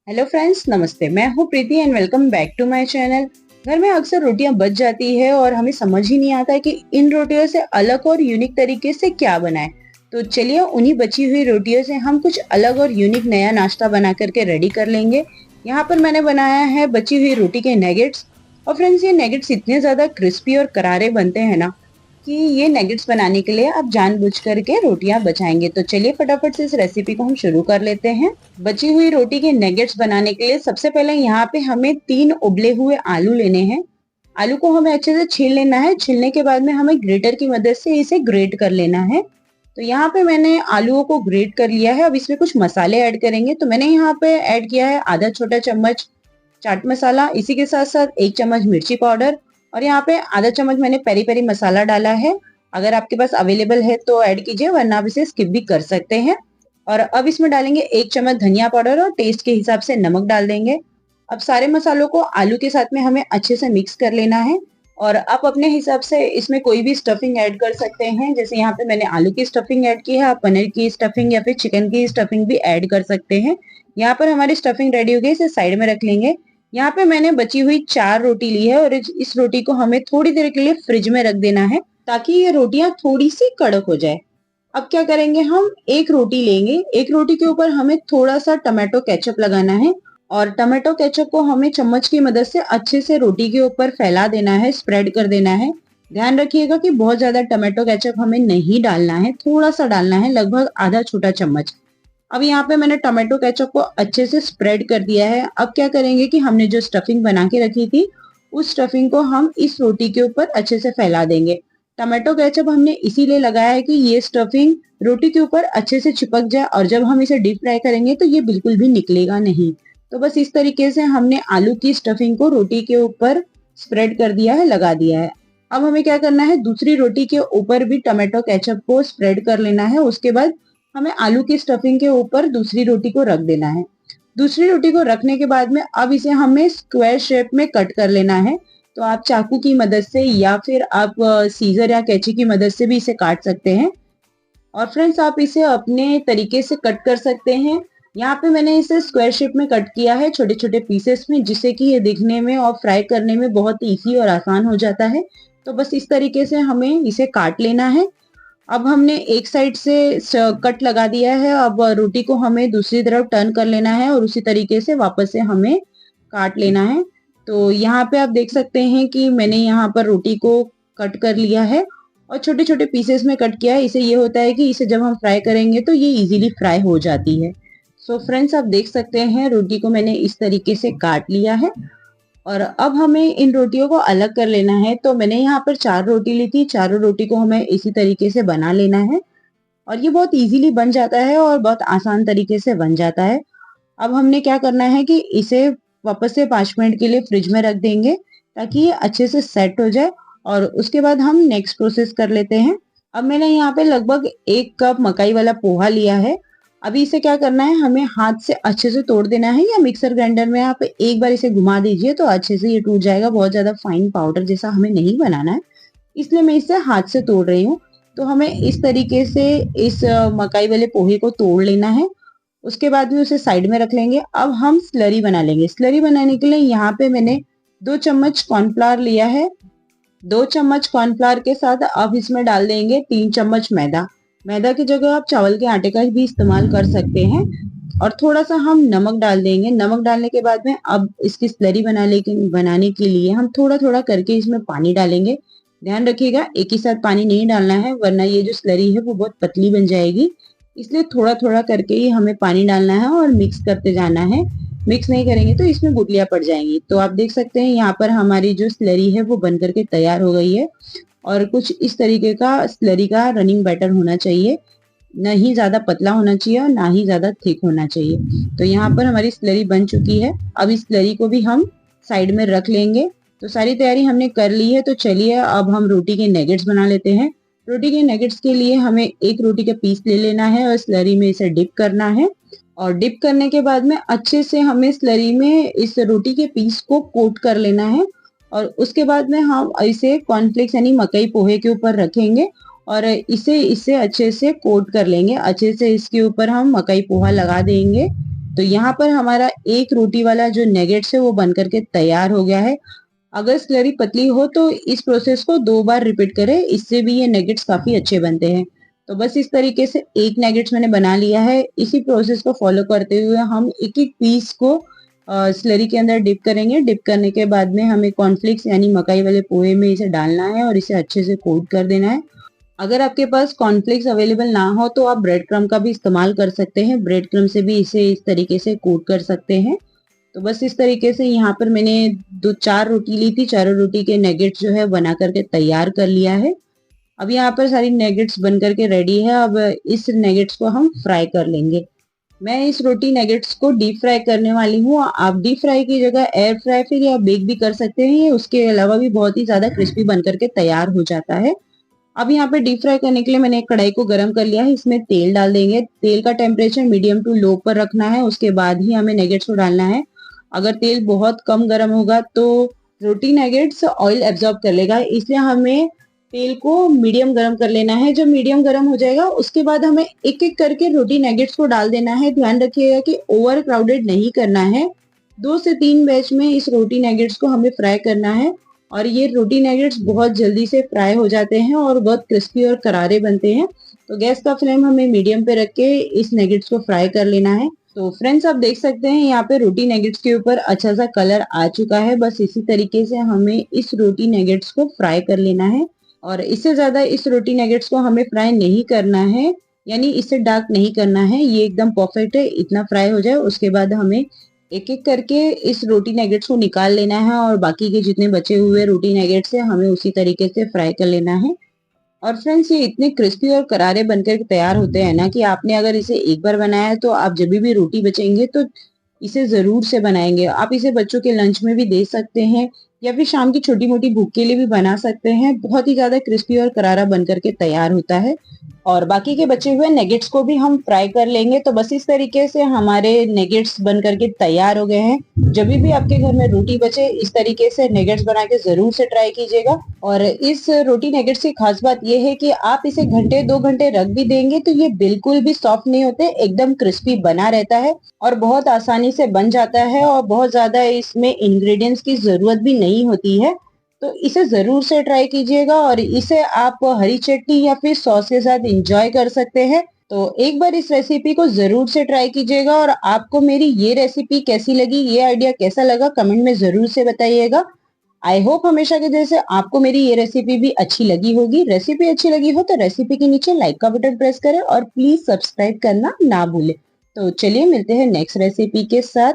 Hello friends, नमस्ते। मैं हूँ Preeti and welcome back to my channel. घर में अक्सर रोटियां बच जाती है और हमें समझ ही नहीं आता कि इन रोटियों से अलग और यूनिक तरीके से क्या बनाएं। तो चलिए उन्हीं बची हुई रोटियों से हम कुछ अलग और यूनिक नया नाश्ता बना करके रेडी कर लेंगे। यहाँ पर मैंने बनाया है बची हुई रोटी के नेगेट्स। और फ्रेंड्स, ये नेगेट्स इतने ज्यादा क्रिस्पी और करारे बनते हैं ना कि ये नेगेट्स बनाने के लिए आप जानबूझ करके रोटियां बचाएंगे। तो चलिए फटाफट से इस रेसिपी को हम शुरू कर लेते हैं। बची हुई रोटी के नेगेट्स बनाने के लिए सबसे पहले यहाँ पे हमें 3 उबले हुए आलू लेने हैं। आलू को हमें अच्छे से छील लेना है। छीलने के बाद में हमें ग्रेटर की मदद से इसे ग्रेट कर लेना है। तो यहाँ पे मैंने आलूओं को ग्रेट कर लिया है। अब इसमें कुछ मसाले ऐड करेंगे। तो मैंने यहाँ पे ऐड किया है आधा छोटा चम्मच चाट मसाला, इसी के साथ साथ 1 चम्मच मिर्ची पाउडर और यहाँ पे आधा चम्मच मैंने पेरी पेरी मसाला डाला है। अगर आपके पास अवेलेबल है तो ऐड कीजिए, वरना आप इसे स्किप भी कर सकते हैं। और अब इसमें डालेंगे 1 चम्मच धनिया पाउडर और टेस्ट के हिसाब से नमक डाल देंगे। अब सारे मसालों को आलू के साथ में हमें अच्छे से मिक्स कर लेना है। और आप अपने हिसाब से इसमें कोई भी स्टफिंग ऐड कर सकते हैं। जैसे यहाँ पे मैंने आलू की स्टफिंग ऐड की है, आप पनीर की स्टफिंग या फिर चिकन की स्टफिंग भी ऐड कर सकते हैं। यहाँ पर हमारी स्टफिंग रेडी हो गई, इसे साइड में रख लेंगे। यहाँ पे मैंने बची हुई 4 रोटी ली है और इस रोटी को हमें थोड़ी देर के लिए फ्रिज में रख देना है ताकि ये रोटियां थोड़ी सी कड़क हो जाए। अब क्या करेंगे, हम एक रोटी लेंगे। एक रोटी के ऊपर हमें थोड़ा सा टमाटो केचप लगाना है और टमाटो केचप को हमें चम्मच की मदद से अच्छे से रोटी के ऊपर फैला देना है, स्प्रेड कर देना है। ध्यान रखिएगा कि बहुत ज्यादा टमाटो केचप हमें नहीं डालना है, थोड़ा सा डालना है, लगभग आधा छोटा चम्मच। अब यहाँ पे मैंने टमाटो केचप को अच्छे से स्प्रेड कर दिया है। अब क्या करेंगे कि हमने जो स्टफिंग बना के रखी थी उस स्टफिंग को हम इस रोटी के ऊपर अच्छे से फैला देंगे। टमाटो केचप हमने इसीलिए लगाया है कि ये स्टफिंग रोटी के ऊपर अच्छे से चिपक जाए और जब हम इसे डीप फ्राई करेंगे तो ये बिल्कुल भी निकलेगा नहीं। तो बस इस तरीके से हमने आलू की स्टफिंग को रोटी के ऊपर स्प्रेड कर दिया है, लगा दिया है। अब हमें क्या करना है, दूसरी रोटी के ऊपर भी टमाटो केचप को स्प्रेड कर लेना है। उसके बाद हमें आलू की स्टफिंग के ऊपर दूसरी रोटी को रख देना है। दूसरी रोटी को रखने के बाद में अब इसे हमें स्क्वायर शेप में कट कर लेना है। तो आप चाकू की मदद से या फिर आप सीजर या कैंची की मदद से भी इसे काट सकते हैं। और फ्रेंड्स, आप इसे अपने तरीके से कट कर सकते हैं। यहाँ पे मैंने इसे स्क्वायर शेप में कट किया है, छोटे छोटे पीसेस में, जिससे कि ये दिखने में और फ्राई करने में बहुत इजी और आसान हो जाता है। तो बस इस तरीके से हमें इसे काट लेना है। अब हमने एक साइड से कट लगा दिया है। अब रोटी को हमें दूसरी तरफ टर्न कर लेना है और उसी तरीके से वापस से हमें काट लेना है। तो यहाँ पे आप देख सकते हैं कि मैंने यहाँ पर रोटी को कट कर लिया है और छोटे छोटे पीसेस में कट किया है। इसे ये होता है कि इसे जब हम फ्राई करेंगे तो ये इजीली फ्राई हो जाती है। सो फ्रेंड्स, आप देख सकते हैं रोटी को मैंने इस तरीके से काट लिया है। और अब हमें इन रोटियों को अलग कर लेना है। तो मैंने यहाँ पर 4 रोटी ली थी। चारों रोटी को हमें इसी तरीके से बना लेना है और ये बहुत इजीली बन जाता है और बहुत आसान तरीके से बन जाता है। अब हमने क्या करना है कि इसे वापस से 5 मिनट के लिए फ्रिज में रख देंगे ताकि ये अच्छे से सेट हो जाए और उसके बाद हम नेक्स्ट प्रोसेस कर लेते हैं। अब मैंने यहाँ पे लगभग 1 कप मकाई वाला पोहा लिया है। अभी इसे क्या करना है, हमें हाथ से अच्छे से तोड़ देना है या मिक्सर ग्राइंडर में आप एक बार इसे घुमा दीजिए तो अच्छे से ये टूट जाएगा। बहुत ज्यादा फाइन पाउडर जैसा हमें नहीं बनाना है, इसलिए मैं इसे हाथ से तोड़ रही हूँ। तो हमें इस तरीके से इस मकाई वाले पोहे को तोड़ लेना है। उसके बाद में उसे साइड में रख लेंगे। अब हम स्लरी बना लेंगे। स्लरी बनाने के लिए यहाँ पे मैंने 2 चम्मच कॉर्नफ्लावर लिया है। 2 चम्मच कॉर्नफ्लावर के साथ अब इसमें डाल देंगे 3 चम्मच मैदा। मैदा की जगह आप चावल के आटे का भी इस्तेमाल कर सकते हैं। और थोड़ा सा हम नमक डाल देंगे। नमक डालने के बाद में अब इसकी स्लरी बनाने के लिए हम थोड़ा थोड़ा करके इसमें पानी डालेंगे। ध्यान रखिएगा, एक ही साथ पानी नहीं डालना है, वरना ये जो स्लरी है वो बहुत पतली बन जाएगी। इसलिए थोड़ा थोड़ा करके ही हमें पानी डालना है और मिक्स करते जाना है। मिक्स नहीं करेंगे तो इसमें गुठलियां पड़ जाएंगी। तो आप देख सकते हैं यहाँ पर हमारी जो स्लरी है वो बन करके तैयार हो गई है। और कुछ इस तरीके का स्लरी का रनिंग बैटर होना चाहिए, ना ही ज्यादा पतला होना चाहिए और ना ही ज्यादा थिक होना चाहिए। तो यहाँ पर हमारी स्लरी बन चुकी है। अब इस स्लरी को भी हम साइड में रख लेंगे। तो सारी तैयारी हमने कर ली है। तो चलिए अब हम रोटी के नेगेट्स बना लेते हैं। रोटी के नेगेट्स के लिए हमें एक रोटी का पीस ले लेना है और स्लरी में इसे डिप करना है। और डिप करने के बाद में अच्छे से हमें स्लरी में इस रोटी के पीस को कोट कर लेना है। और उसके बाद में हम इसे कॉर्नफ्लेक्स यानी मकई पोहे के ऊपर रखेंगे और इसे अच्छे से कोट कर लेंगे। अच्छे से इसके ऊपर हम मकई पोहा लगा देंगे। तो यहाँ पर हमारा एक रोटी वाला जो नगेट्स है वो बन करके तैयार हो गया है। अगर स्लरी पतली हो तो इस प्रोसेस को 2 बार रिपीट करें, इससे भी ये नगेट्स काफी अच्छे बनते हैं। तो बस इस तरीके से एक नगेट्स मैंने बना लिया है। इसी प्रोसेस को फॉलो करते हुए हम एक एक पीस को स्लरी के अंदर डिप करेंगे। डिप करने के बाद में हमें कॉर्नफ्लेक्स यानी मकाई वाले पोहे में इसे डालना है और इसे अच्छे से कोट कर देना है। अगर आपके पास कॉर्नफ्लेक्स अवेलेबल ना हो तो आप ब्रेड क्रम का भी इस्तेमाल कर सकते हैं। ब्रेड क्रम से भी इसे इस तरीके से कोट कर सकते हैं। तो बस इस तरीके से यहाँ पर मैंने 4 रोटी ली थी। चारों रोटी के नगेट्स जो है बना करके तैयार कर लिया है। अब यहाँ पर सारी नगेट्स बन करके रेडी है। अब इस नगेट्स को हम फ्राई कर लेंगे। मैं इस रोटी नगेट्स को डीप फ्राई करने वाली हूँ। आप डीप फ्राई की जगह एयर फ्राई फिर या बेक भी कर सकते हैं। ये उसके अलावा भी बहुत ही ज्यादा क्रिस्पी बन करके तैयार हो जाता है। अब यहाँ पे डीप फ्राई करने के लिए मैंने एक कढ़ाई को गर्म कर लिया है। इसमें तेल डाल देंगे। तेल का टेम्परेचर मीडियम टू लो पर रखना है। उसके बाद ही हमें नगेट्स को डालना है। अगर तेल बहुत कम गर्म होगा तो रोटी नगेट्स ऑयल एब्जॉर्ब कर लेगा, इसलिए हमें तेल को मीडियम गर्म कर लेना है। जब मीडियम गर्म हो जाएगा उसके बाद हमें एक एक करके रोटी नगेट्स को डाल देना है। ध्यान रखिएगा कि ओवर क्राउडेड नहीं करना है। 2 से 3 बैच में इस रोटी नगेट्स को हमें फ्राई करना है और ये रोटी नगेट्स बहुत जल्दी से फ्राई हो जाते हैं और बहुत क्रिस्पी और करारे बनते हैं। तो गैस का फ्लेम हमें मीडियम पे रख के इस नगेट्स को फ्राई कर लेना है। तो फ्रेंड्स आप देख सकते हैं यहाँ पे रोटी नगेट्स के ऊपर अच्छा सा कलर आ चुका है। बस इसी तरीके से हमें इस रोटी नगेट्स को फ्राई कर लेना है और इससे ज्यादा इस रोटी नगेट्स को हमें फ्राई नहीं करना है, यानी इससे डार्क नहीं करना है। ये एकदम परफेक्ट है। इतना फ्राई हो जाए उसके बाद हमें एक एक करके इस रोटी नगेट्स को निकाल लेना है और बाकी के जितने बचे हुए रोटी नगेट्स है हमें उसी तरीके से फ्राई कर लेना है। और फ्रेंड्स ये इतने क्रिस्पी और करारे बनकर तैयार होते हैं ना कि आपने अगर इसे एक बार बनाया है तो आप जब भी रोटी बचेंगे तो इसे जरूर से बनाएंगे। आप इसे बच्चों के लंच में भी दे सकते हैं या फिर शाम की छोटी मोटी भूख के लिए भी बना सकते हैं। बहुत ही ज्यादा क्रिस्पी और करारा बन करके तैयार होता है। और बाकी के बचे हुए नेगेट्स को भी हम फ्राई कर लेंगे। तो बस इस तरीके से हमारे नेगेट्स बन करके तैयार हो गए हैं। जब भी आपके घर में रोटी बचे इस तरीके से नेगेट्स बना के जरूर से ट्राई कीजिएगा। और इस रोटी नेगेट्स की खास बात यह है कि आप इसे घंटे 2 घंटे रख भी देंगे तो ये बिल्कुल भी सॉफ्ट नहीं होते, एकदम क्रिस्पी बना रहता है और बहुत आसानी से बन जाता है और बहुत ज्यादा इसमें इंग्रेडिएंट्स की जरूरत भी नहीं होती है। तो इसे जरूर से ट्राई कीजिएगा और इसे आप हरी चटनी या फिर सॉस के साथ एंजॉय कर सकते हैं। तो एक बार इस रेसिपी को जरूर से ट्राई कीजिएगा और आपको मेरी ये रेसिपी कैसी लगी, ये आइडिया कैसा लगा, कमेंट में जरूर से बताइएगा। आई होप हमेशा के जैसे आपको मेरी ये रेसिपी भी अच्छी लगी होगी। रेसिपी अच्छी लगी हो तो रेसिपी के नीचे लाइक का बटन प्रेस करें और प्लीज सब्सक्राइब करना ना भूलें। तो चलिए मिलते हैं नेक्स्ट रेसिपी के साथ।